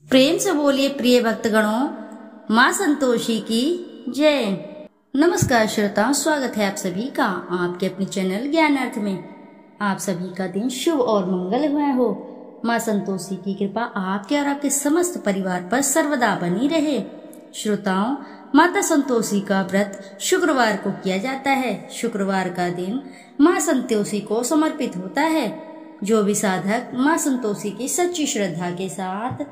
प्रेम से बोलिए प्रिय भक्तगणों, माँ संतोषी की जय। नमस्कार श्रोताओं, स्वागत है आप सभी का आपके अपने चैनल ज्ञान अर्थ में। आप सभी का दिन शुभ और मंगलमय हो। माँ संतोषी की कृपा आपके और आपके समस्त परिवार पर सर्वदा बनी रहे। श्रोताओं, माता संतोषी का व्रत शुक्रवार को किया जाता है। शुक्रवार का दिन माँ संतोषी को समर्पित होता है। जो भी साधक माँ संतोषी की सच्ची श्रद्धा के साथ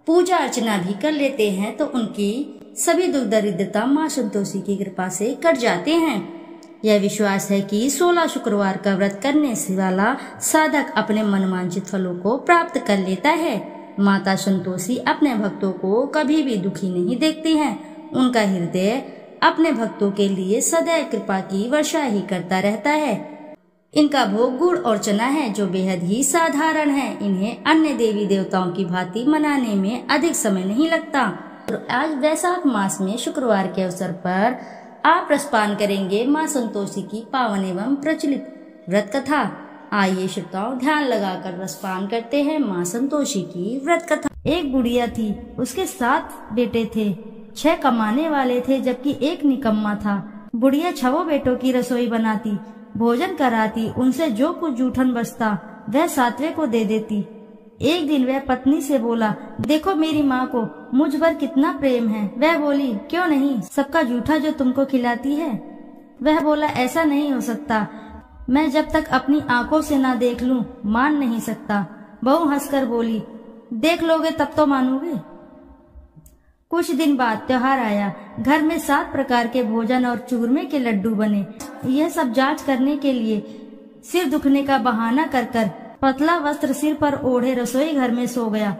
पूजा अर्चना भी कर लेते हैं तो उनकी सभी दुख दरिद्रता माँ संतोषी की कृपा से कट जाते हैं। यह विश्वास है कि 16 शुक्रवार का व्रत करने से वाला साधक अपने मनवांछित फलों को प्राप्त कर लेता है। माता संतोषी अपने भक्तों को कभी भी दुखी नहीं देखती हैं। उनका हृदय अपने भक्तों के लिए सदैव कृपा की वर्षा ही करता रहता है। इनका भोग गुड़ और चना है जो बेहद ही साधारण है। इन्हें अन्य देवी देवताओं की भांति मनाने में अधिक समय नहीं लगता। तो आज वैशाख मास में शुक्रवार के अवसर पर आप रसपान करेंगे माँ संतोषी की पावन एवं प्रचलित व्रत कथा। आइए श्रोताओं, ध्यान लगाकर रसपान करते हैं माँ संतोषी की व्रत कथा। एक बुढ़िया थी, उसके 7 बेटे थे। 6 कमाने वाले थे जबकि एक निकम्मा था। बुढ़िया 6 बेटों की रसोई बनाती, भोजन कराती, उनसे जो कुछ जूठन बचता वह 7वें को दे देती। एक दिन वह पत्नी से बोला, देखो मेरी माँ को मुझ पर कितना प्रेम है। वह बोली, क्यों नहीं, सबका जूठा जो तुमको खिलाती है। वह बोला, ऐसा नहीं हो सकता, मैं जब तक अपनी आंखों से ना देख लूं मान नहीं सकता। बहू हंसकर बोली, देख लोगे तब तो मानोगे। कुछ दिन बाद त्योहार आया। घर में 7 प्रकार के भोजन और चूरमे के लड्डू बने। यह सब जांच करने के लिए सिर दुखने का बहाना कर पतला वस्त्र सिर पर ओढ़े रसोई घर में सो गया।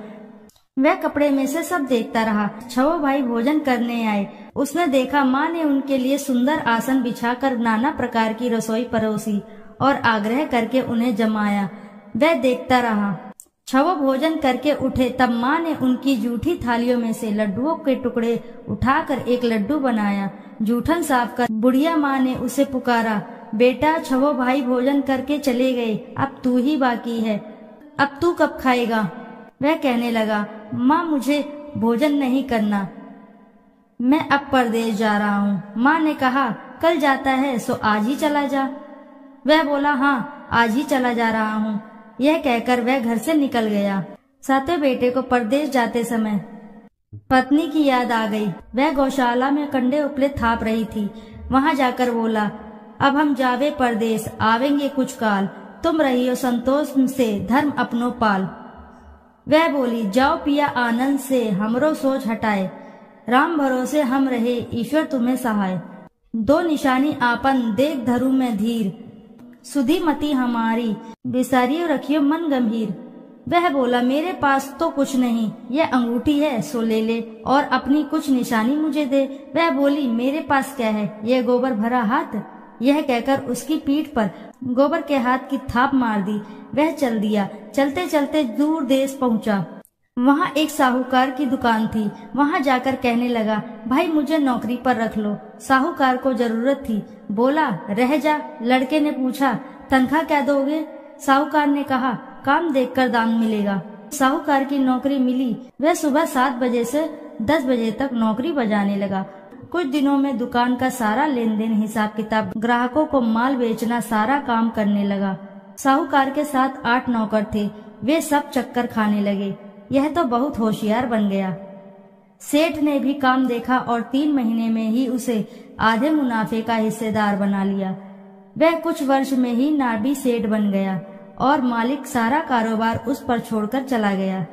वह कपड़े में से सब देखता रहा। 6 भाई भोजन करने आए। उसने देखा माँ ने उनके लिए सुंदर आसन बिछाकर नाना प्रकार की रसोई परोसी और आग्रह करके उन्हें जमाया। वह देखता रहा। 6 भोजन करके उठे तब माँ ने उनकी जूठी थालियों में से लड्डुओं के टुकड़े उठाकर एक लड्डू बनाया। जूठन साफ कर बुढ़िया माँ ने उसे पुकारा, बेटा 6 भाई भोजन करके चले गए, अब तू ही बाकी है, अब तू कब खाएगा। वह कहने लगा, माँ मुझे भोजन नहीं करना, मैं अब परदेश जा रहा हूँ। माँ ने कहा, कल जाता है सो आज ही चला जा। वह बोला, हाँ आज ही चला जा रहा हूँ। यह कहकर वह घर से निकल गया। 7वें बेटे को परदेश जाते समय पत्नी की याद आ गई। वह गौशाला में कंडे उपले थाप रही थी। वहां जाकर बोला, अब हम जावे परदेश, आवेंगे कुछ काल, तुम रहियो संतोष से धर्म अपनो पाल। वह बोली, जाओ पिया आनंद से, हमरो सोच हटाए, राम भरोसे हम रहे, ईश्वर तुम्हें सहाय। 2 निशानी आपन देख धरू में धीर, सुधी मती हमारी, बिसारियो रखियो मन गंभीर। वह बोला, मेरे पास तो कुछ नहीं, यह अंगूठी है सो ले ले और अपनी कुछ निशानी मुझे दे। वह बोली, मेरे पास क्या है, यह गोबर भरा हाथ। यह कहकर उसकी पीठ पर गोबर के हाथ की थाप मार दी। वह चल दिया। चलते चलते दूर देश पहुंचा। वहां एक साहूकार की दुकान थी। वहां जाकर कहने लगा, भाई मुझे नौकरी पर रख लो। साहूकार को जरूरत थी। बोला, रह जा। लड़के ने पूछा, तनख्वाह क्या दोगे। साहूकार ने कहा, काम देखकर दाम मिलेगा। साहूकार की नौकरी मिली। वह सुबह 7 बजे से 10 बजे तक नौकरी बजाने लगा। कुछ दिनों में दुकान का सारा लेन देन, हिसाब किताब, ग्राहकों को माल बेचना, सारा काम करने लगा। साहूकार के साथ 8 नौकर थे। वे सब चक्कर खाने लगे। यह तो बहुत होशियार बन गया। सेठ ने भी काम देखा और 3 महीने में ही उसे आधे मुनाफे का हिस्सेदार बना लिया। वह कुछ वर्ष में ही नाबी सेठ बन गया और मालिक सारा कारोबार उस पर छोड़कर चला गया।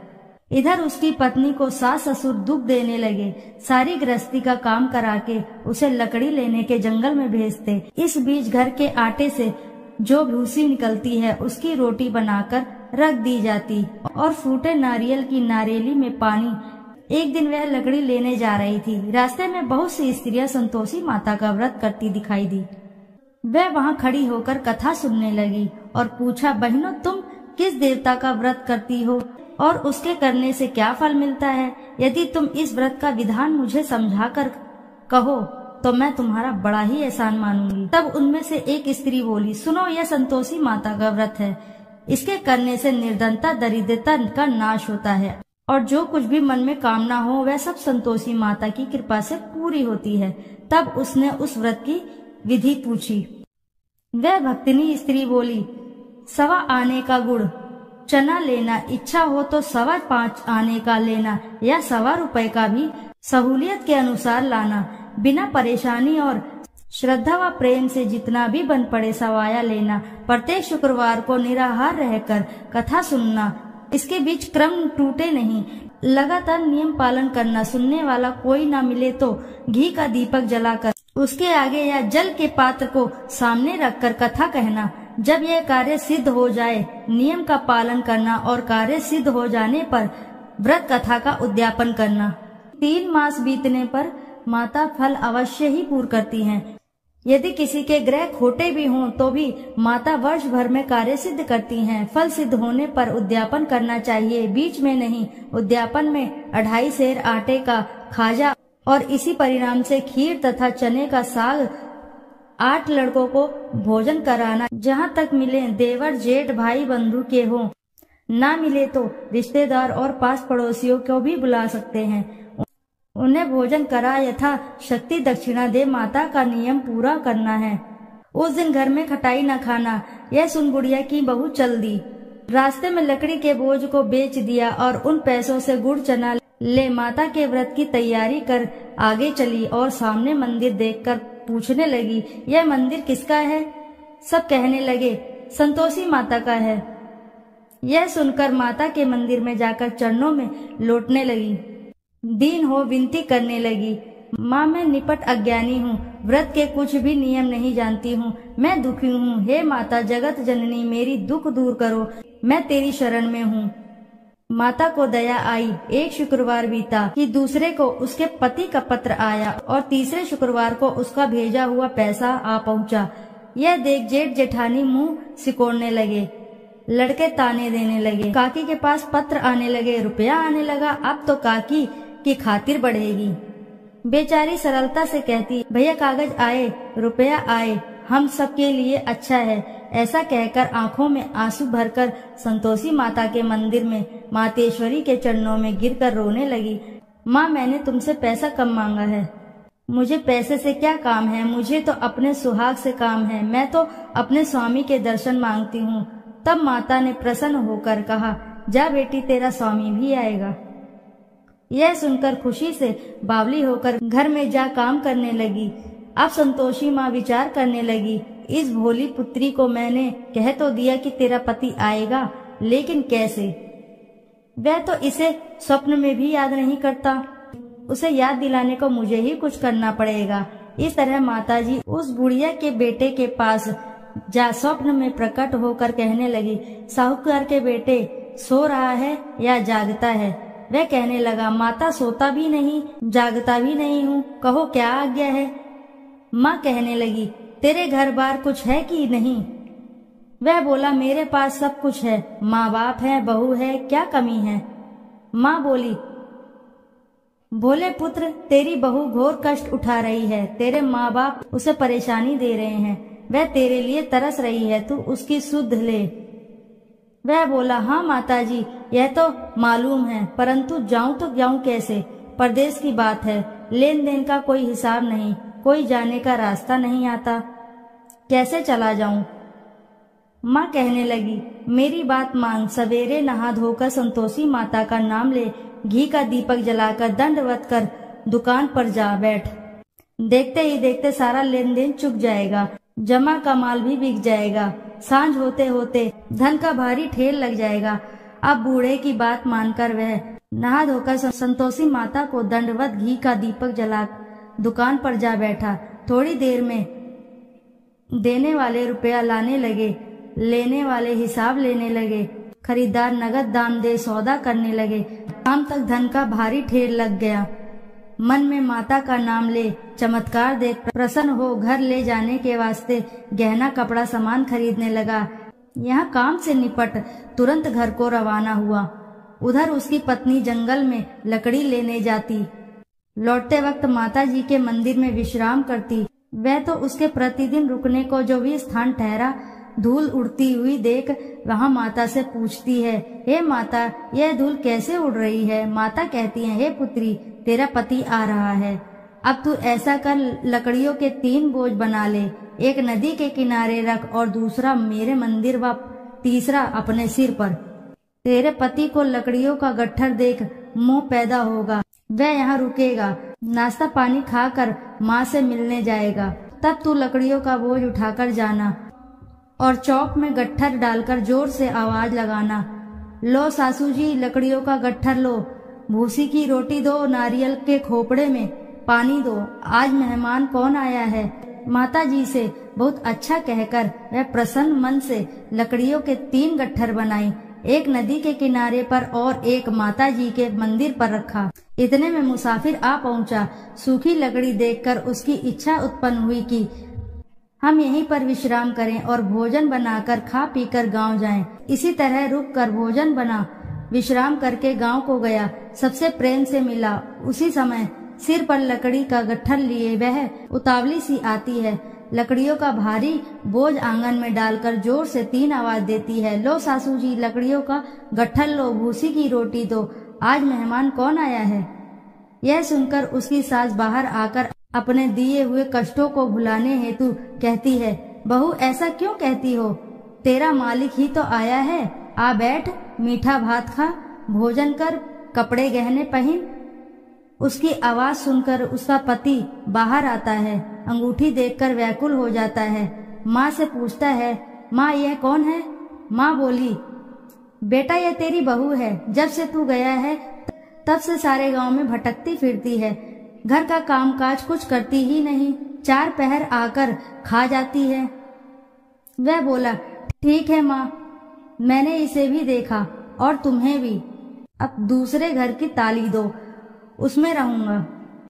इधर उसकी पत्नी को सास ससुर दुख देने लगे। सारी गृहस्थी का काम करा के उसे लकड़ी लेने के जंगल में भेजते। इस बीच घर के आटे से जो भूसी निकलती है उसकी रोटी बनाकर रख दी जाती और फूटे नारियल की नारियली में पानी। एक दिन वह लकड़ी लेने जा रही थी। रास्ते में बहुत सी स्त्रियां संतोषी माता का व्रत करती दिखाई दी। वह वहां खड़ी होकर कथा सुनने लगी और पूछा, बहनों तुम किस देवता का व्रत करती हो और उसके करने से क्या फल मिलता है। यदि तुम इस व्रत का विधान मुझे समझा कर कहो तो मैं तुम्हारा बड़ा ही एहसान मानूंगी। तब उनमें से एक स्त्री बोली, सुनो, यह संतोषी माता का व्रत है। इसके करने से निर्धनता दरिद्रता का नाश होता है और जो कुछ भी मन में कामना हो वह सब संतोषी माता की कृपा से पूरी होती है। तब उसने उस व्रत की विधि पूछी। वह भक्तिनी स्त्री बोली, 1.25 आने का गुड़ चना लेना, इच्छा हो तो 5.25 आने का लेना या 1.25 रुपए का भी सहूलियत के अनुसार लाना। बिना परेशानी और श्रद्धा व प्रेम से जितना भी बन पड़े सवाया लेना। प्रत्येक शुक्रवार को निराहार रहकर कथा सुनना, इसके बीच क्रम टूटे नहीं, लगातार नियम पालन करना। सुनने वाला कोई ना मिले तो घी का दीपक जलाकर उसके आगे या जल के पात्र को सामने रखकर कथा कहना। जब यह कार्य सिद्ध हो जाए नियम का पालन करना और कार्य सिद्ध हो जाने पर व्रत कथा का उद्यापन करना। 3 मास बीतने पर माता फल अवश्य ही पूर्ण करती हैं। यदि किसी के ग्रह खोटे भी हों तो भी माता वर्ष भर में कार्य सिद्ध करती हैं। फल सिद्ध होने पर उद्यापन करना चाहिए, बीच में नहीं। उद्यापन में 2.5 सेर आटे का खाजा और इसी परिणाम से खीर तथा चने का साग 8 लड़कों को भोजन कराना। जहाँ तक मिले देवर जेठ भाई बंधु के हों, ना मिले तो रिश्तेदार और पास पड़ोसियों को भी बुला सकते हैं। उन्हें भोजन करा यथा शक्ति दक्षिणा दे माता का नियम पूरा करना है। उस दिन घर में खटाई न खाना। यह सुन बुढ़िया की बहू चल दी। रास्ते में लकड़ी के बोझ को बेच दिया और उन पैसों से गुड़ चना ले माता के व्रत की तैयारी कर आगे चली और सामने मंदिर देखकर पूछने लगी, यह मंदिर किसका है? सब कहने लगे, संतोषी माता का है। यह सुनकर माता के मंदिर में जाकर चरणों में लौटने लगी। दीन हो विनती करने लगी, माँ मैं निपट अज्ञानी हूँ, व्रत के कुछ भी नियम नहीं जानती हूँ, मैं दुखी हूँ। हे माता जगत जननी मेरी दुख दूर करो, मैं तेरी शरण में हूँ। माता को दया आई। एक शुक्रवार बीता कि दूसरे को उसके पति का पत्र आया और तीसरे शुक्रवार को उसका भेजा हुआ पैसा आ पहुँचा। यह देख जेठ जेठानी मुंह सिकोड़ने लगे, लड़के ताने देने लगे। काकी के पास पत्र आने लगे, रुपया आने लगा। अब तो काकी की खातिर बढ़ेगी। बेचारी सरलता से कहती, भैया कागज आए, रुपया आए, हम सबके लिए अच्छा है। ऐसा कहकर आंखों में आंसू भरकर संतोषी माता के मंदिर में मातेश्वरी के चरणों में गिरकर रोने लगी। माँ मैंने तुमसे पैसा कम मांगा है, मुझे पैसे से क्या काम है, मुझे तो अपने सुहाग से काम है, मैं तो अपने स्वामी के दर्शन मांगती हूँ। तब माता ने प्रसन्न होकर कहा, जा बेटी तेरा स्वामी भी आएगा। यह सुनकर खुशी से बावली होकर घर में जा काम करने लगी। अब संतोषी माँ विचार करने लगी, इस भोली पुत्री को मैंने कह तो दिया कि तेरा पति आएगा, लेकिन कैसे? वह तो इसे स्वप्न में भी याद नहीं करता, उसे याद दिलाने को मुझे ही कुछ करना पड़ेगा। इस तरह माताजी उस बुढ़िया के बेटे के पास जा स्वप्न में प्रकट होकर कहने लगी, साहूकार के बेटे सो रहा है या जागता है? वह कहने लगा, माता सोता भी नहीं जागता भी नहीं हूँ, कहो क्या आज्ञा है? माँ कहने लगी, तेरे घर बार कुछ है कि नहीं? वह बोला, मेरे पास सब कुछ है, माँ बाप है, बहू है, क्या कमी है? माँ बोली, भोले पुत्र तेरी बहू घोर कष्ट उठा रही है, तेरे माँ बाप उसे परेशानी दे रहे हैं, वह तेरे लिए तरस रही है, तू उसकी सुध ले। वह बोला, हाँ माताजी यह तो मालूम है, परंतु जाऊं तो जाऊं कैसे? परदेश की बात है, लेन देन का कोई हिसाब नहीं, कोई जाने का रास्ता नहीं आता, कैसे चला जाऊं? माँ कहने लगी, मेरी बात मान, सवेरे नहा धोकर संतोषी माता का नाम ले, घी का दीपक जलाकर दंडवत कर दुकान पर जा बैठ। देखते ही देखते सारा लेन देन चुक जाएगा, जमा का माल भी बिक जाएगा, सांझ होते होते धन का भारी ठेल लग जाएगा। अब बूढ़े की बात मानकर वह नहा धोकर संतोषी माता को दंडवत घी का दीपक जला दुकान पर जा बैठा। थोड़ी देर में देने वाले रुपया लाने लगे, लेने वाले हिसाब लेने लगे, खरीदार नगद दाम दे सौदा करने लगे। शाम तक धन का भारी ठेल लग गया। मन में माता का नाम ले, चमत्कार देख प्रसन्न हो घर ले जाने के वास्ते गहना कपड़ा सामान खरीदने लगा। यहाँ काम से निपट तुरंत घर को रवाना हुआ। उधर उसकी पत्नी जंगल में लकड़ी लेने जाती, लौटते वक्त माता जी के मंदिर में विश्राम करती। वह तो उसके प्रतिदिन रुकने को जो भी स्थान ठहरा धूल उड़ती हुई देख वहाँ माता से पूछती है, हे माता, यह धूल कैसे उड़ रही है? माता कहती है, हे पुत्री, तेरा पति आ रहा है। अब तू ऐसा कर, लकड़ियों के 3 बोझ बना ले, एक नदी के किनारे रख और दूसरा मेरे मंदिर व तीसरा अपने सिर पर। तेरे पति को लकड़ियों का गट्ठर देख मोह पैदा होगा, वह यहाँ रुकेगा, नाश्ता पानी खाकर माँ से मिलने जाएगा। तब तू लकड़ियों का बोझ उठाकर जाना और चौक में गट्ठर डालकर जोर से आवाज लगाना, लो सासू जी, लकड़ियों का गट्ठर लो, भूसी की रोटी दो, नारियल के खोपड़े में पानी दो, आज मेहमान कौन आया है। माता जी से बहुत अच्छा कहकर वह प्रसन्न मन से लकड़ियों के 3 गट्ठर बनाई, एक नदी के किनारे पर और एक माता जी के मंदिर पर रखा। इतने में मुसाफिर आ पहुंचा। सूखी लकड़ी देखकर उसकी इच्छा उत्पन्न हुई कि हम यहीं पर विश्राम करें और भोजन बनाकर खा पीकर गांव जाएं। इसी तरह रुक कर भोजन बना विश्राम करके गांव को गया। सबसे प्रेम से मिला। उसी समय सिर पर लकड़ी का गट्ठर लिए वह उतावली सी आती है। लकड़ियों का भारी बोझ आंगन में डालकर जोर से 3 आवाज देती है, लो सासू जी, लकड़ियों का गट्ठर लो, भूसी की रोटी दो, आज मेहमान कौन आया है। यह सुनकर उसकी सास बाहर आकर अपने दिए हुए कष्टों को भुलाने हेतु कहती है, बहू ऐसा क्यों कहती हो, तेरा मालिक ही तो आया है, आ बैठ, मीठा भात खा, भोजन कर, कपड़े गहने पहन। उसकी आवाज सुनकर उसका पति बाहर आता है। अंगूठी देखकर व्याकुल हो जाता है। माँ से पूछता है, माँ यह कौन है। माँ बोली, बेटा यह तेरी बहू है, जब से तू गया है तब से सारे गांव में भटकती फिरती है, घर का कामकाज कुछ करती ही नहीं, 4 पहर आकर खा जाती है। वह बोला, ठीक है माँ, मैंने इसे भी देखा और तुम्हें भी, अब दूसरे घर की ताली दो, उसमें रहूंगा।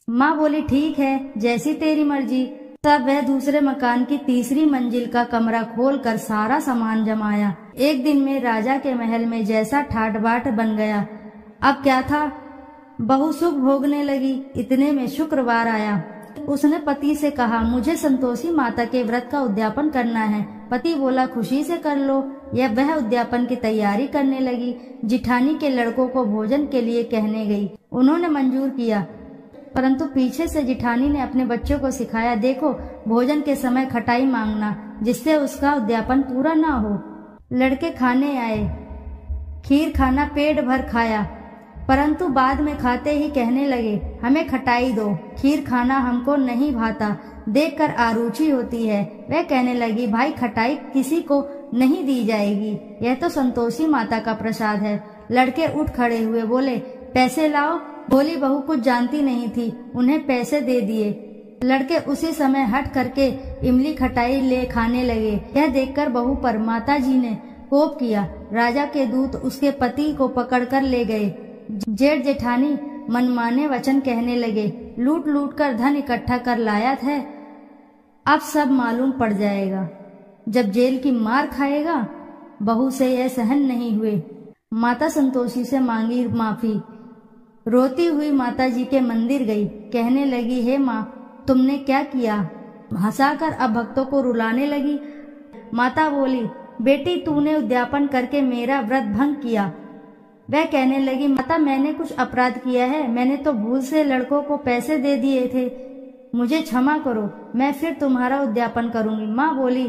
माँ बोली, ठीक है, जैसी तेरी मर्जी। तब वह दूसरे मकान की 3री मंजिल का कमरा खोलकर सारा सामान जमाया। एक दिन में राजा के महल में जैसा ठाट बाट बन गया। अब क्या था, बहू सुख भोगने लगी। इतने में शुक्रवार आया। उसने पति से कहा, मुझे संतोषी माता के व्रत का उद्यापन करना है। पति बोला, खुशी से कर लो। यह वह उद्यापन की तैयारी करने लगी। जिठानी के लड़कों को भोजन के लिए कहने गई। उन्होंने मंजूर किया, परंतु पीछे से जिठानी ने अपने बच्चों को सिखाया, देखो भोजन के समय खटाई मांगना, जिससे उसका उद्यापन पूरा ना हो। लड़के खाने आए, खीर खाना पेट भर खाया, परंतु बाद में खाते ही कहने लगे, हमें खटाई दो, खीर खाना हमको नहीं भाता, देखकर आरुचि होती है। वह कहने लगी, भाई खटाई किसी को नहीं दी जाएगी, यह तो संतोषी माता का प्रसाद है। लड़के उठ खड़े हुए, बोले, पैसे लाओ। बोली बहू कुछ जानती नहीं थी, उन्हें पैसे दे दिए। लड़के उसी समय हट करके इमली खटाई ले खाने लगे। यह देखकर बहू पर माता जी ने कोप किया। राजा के दूत उसके पति को पकड़कर ले गए। जेठ जेठानी मनमाने वचन कहने लगे, लूट लूट कर धन इकट्ठा कर लाया है, अब सब मालूम पड़ जाएगा, जब जेल की मार खाएगा। बहू से यह सहन नहीं हुए। माता संतोषी से मांगी माफी। रोती हुई माता जी के मंदिर गई। कहने लगी, हे माँ, तुमने क्या किया। हंसाकर अब भक्तों को रुलाने लगी। माता बोली, बेटी तूने उद्यापन करके मेरा व्रत भंग किया। वह कहने लगी, माता मैंने कुछ अपराध किया है, मैंने तो भूल से लड़कों को पैसे दे दिए थे, मुझे क्षमा करो, मैं फिर तुम्हारा उद्यापन करूंगी। माँ बोली,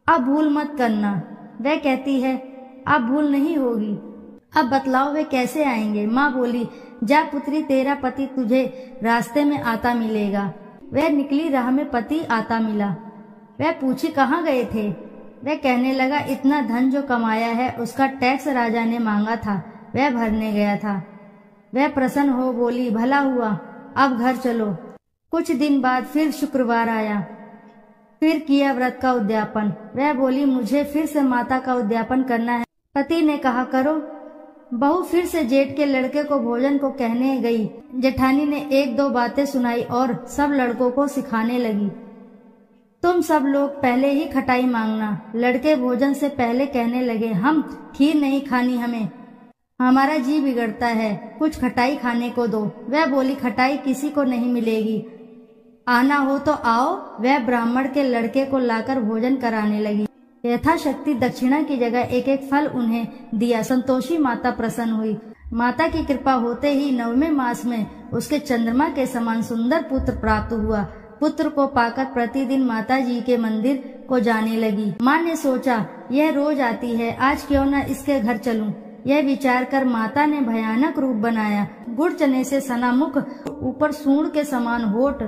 अब भूल मत करना। वह कहती है, अब भूल नहीं होगी। अब बतलाओ वे कैसे आएंगे। माँ बोली, जा पुत्री, तेरा पति तुझे रास्ते में आता मिलेगा। वह निकली, राह में पति आता मिला। वह पूछी, कहाँ गए थे। वह कहने लगा, इतना धन जो कमाया है उसका टैक्स राजा ने मांगा था, वह भरने गया था। वह प्रसन्न हो बोली, भला हुआ, अब घर चलो। कुछ दिन बाद फिर शुक्रवार आया। फिर किया व्रत का उद्यापन। वह बोली, मुझे फिर से माता का उद्यापन करना है। पति ने कहा, करो। बहू फिर से जेठ के लड़के को भोजन को कहने गई। जेठानी ने 1-2 बातें सुनाई और सब लड़कों को सिखाने लगी, तुम सब लोग पहले ही खटाई मांगना। लड़के भोजन से पहले कहने लगे, हम खीर नहीं खानी, हमारा जी बिगड़ता है, कुछ खटाई खाने को दो। वह बोली, खटाई किसी को नहीं मिलेगी, आना हो तो आओ। वह ब्राह्मण के लड़के को लाकर भोजन कराने लगी। यथाशक्ति दक्षिणा की जगह एक एक फल उन्हें दिया। संतोषी माता प्रसन्न हुई। माता की कृपा होते ही 9वें मास में उसके चंद्रमा के समान सुंदर पुत्र प्राप्त हुआ। पुत्र को पाकर प्रतिदिन माता जी के मंदिर को जाने लगी। माँ ने सोचा, यह रोज आती है, आज क्यों न इसके घर चलूं। यह विचार कर माता ने भयानक रूप बनाया। गुड़ चने से सना मुख, ऊपर सूंड के समान होठ,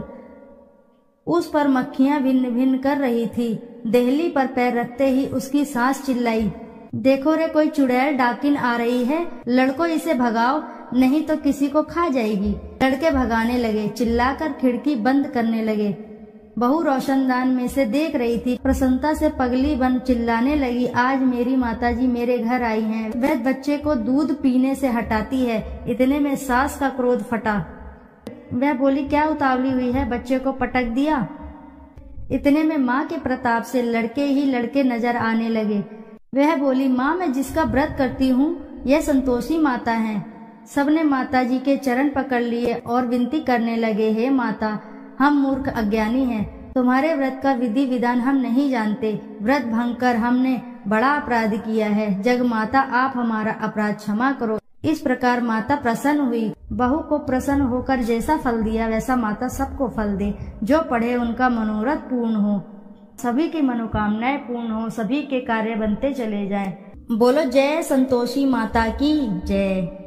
उस पर मक्खियां भिन्न भिन्न कर रही थी। देहली पर पैर रखते ही उसकी सास चिल्लाई, देखो रे, कोई चुड़ैल डाकिन आ रही है, लड़को इसे भगाओ, नहीं तो किसी को खा जाएगी। लड़के भगाने लगे, चिल्लाकर खिड़की बंद करने लगे। बहू रोशनदान में से देख रही थी। प्रसन्नता से पगली बन चिल्लाने लगी, आज मेरी माताजी मेरे घर आई हैं, वह बच्चे को दूध पीने से हटाती है। इतने में सास का क्रोध फटा। वह बोली, क्या उतावली हुई है, बच्चे को पटक दिया। इतने में माँ के प्रताप से लड़के ही लड़के नजर आने लगे। वह बोली, माँ, मैं जिसका व्रत करती हूँ यह संतोषी माता है। सबने माताजी के चरण पकड़ लिए और विनती करने लगे, हे माता, हम मूर्ख अज्ञानी हैं, तुम्हारे व्रत का विधि विधान हम नहीं जानते। व्रत भंग कर हमने बड़ा अपराध किया है। जग माता, आप हमारा अपराध क्षमा करो। इस प्रकार माता प्रसन्न हुई। बहू को प्रसन्न होकर जैसा फल दिया वैसा माता सबको फल दे। जो पढ़े उनका मनोरथ पूर्ण हो, सभी की मनोकामनाएं पूर्ण हो, सभी के कार्य बनते चले जाएं। बोलो जय संतोषी माता की जय।